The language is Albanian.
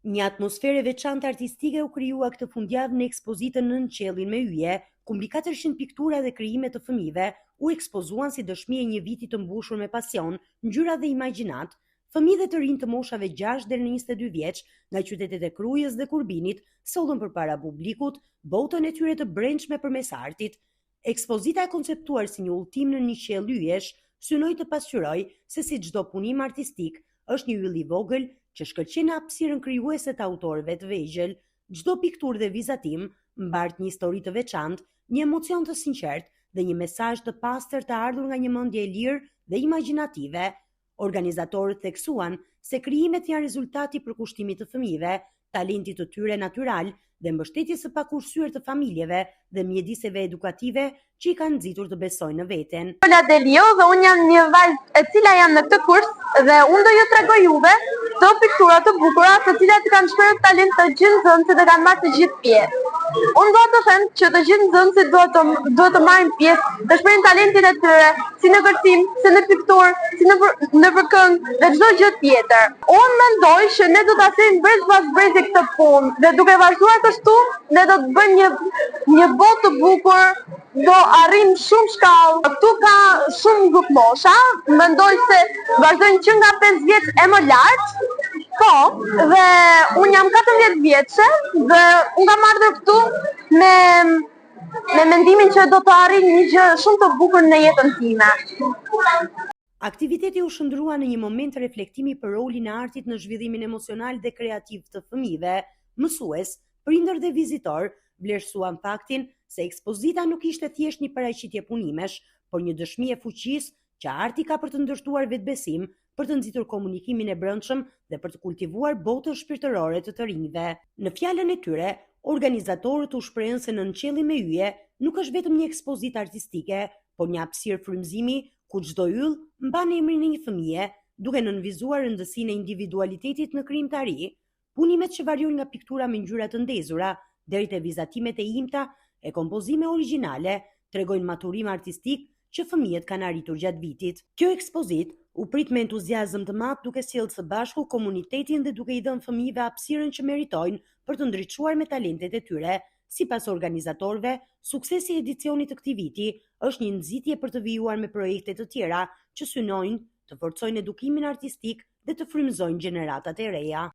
Një atmosferë e veçantë artistike u krijua këtë fundjavë në ekspozitën Nën Qiellin me yje, ku mbi 400 piktura dhe krijime të fëmijëve u ekspozuan si dëshmi e një viti të mbushur me pasion, ngjyra dhe imagjinat. Fëmijë dhe të rinj të moshave 6 deri në 22 vjeç, nga qytetet e Krujës dhe Kurbinit, sollën përpara publikut botën e tyre të brendshme përmes artit. Ekspozita e konceptuar si një udhëtim në një qiell yjesh, synoi të pasqyrojë se si çdo punim artistik është një yll i vogël që shkëlqen hapësirën krijuese të autorëve të vegjël. Çdo pikturë dhe vizatim mbart një histori të veçantë, një emocion të sinqert dhe një mesazh të pastër të ardhur nga një mendje e lirë dhe imagjinative. Organizatorët theksuan se krijimet janë rezultati i përkushtimit të fëmijëve, talentit të tyre natyral dhe mbështetjes së pakurrësyer të familjeve dhe mjediseve edukative që i kanë nxitur të besojnë në veten. Delio dhe unë jam një vajzë e cila jam në këtë kurs dhe unë do ju tregoj juve këto piktura të bukura të cilat kanë shprehur talent të gjithë nxënësit dhe kanë marrë të gjithë pjesë. Unë do të them që të gjithë nxënësit duhet të marrin pjesë, të shprehin talentin e tyre, si në kërcim, si në pikturë, si në këngë dhe çdo gjë tjetër. Unë mendoj që ne do ta sejmë brez pas brezi këtë punë dhe duke vazhduar kështu, ne do të bëjmë një botë të bukur, do arrim shumë shkallë. Këtu ka shumë grup mosha, mendoj se vazhdojnë që nga 5 vjeç e më lart. Po, dhe unë jam 14 vjeçe dhe unë kam ardhur këtu me mendimin që do të arrijë një gjë shumë të bukur në jetën time. Aktiviteti u shndrua në një moment reflektimi për rolin e artit në zhvillimin emocional dhe kreativ të fëmijëve. Mësues, prindër dhe vizitor vlerësuan faktin se ekspozita nuk ishte thjesht një paraqitje punimesh, por një dëshmi e fuqisë që arti ka për të ndërtuar vetbesim, për të nxitur komunikimin e brendshëm dhe për të kultivuar botën shpirtërore të rinjve. Në fjalën e tyre, organizatorët u shprehën se Nën Qielli me yje nuk është vetëm një ekspozitë artistike, por një hapësirë frymëzimi ku çdo yll mban emrin e një fëmie, duke nënvizuar rëndësinë e individualitetit në krijimtari. Punimet që variojnë nga piktura me ngjyra të ndezura deri te vizatimet e imta e kompozime origjinale tregojnë maturim artistik që fëmijët kanë arritur gjatë vitit. Kjo ekspozitë u prit me entuziazëm të madh duke sjellë së bashku komunitetin dhe duke i dhënë fëmijëve hapësirën që meritojnë për të ndriçuar me talentet e tyre. Sipas organizatorëve, suksesi i edicionit të këtij viti është një nxitje për të vijuar me projekte të tjera që synojnë të forcojnë edukimin artistik dhe të frymëzojnë gjeneratat e reja.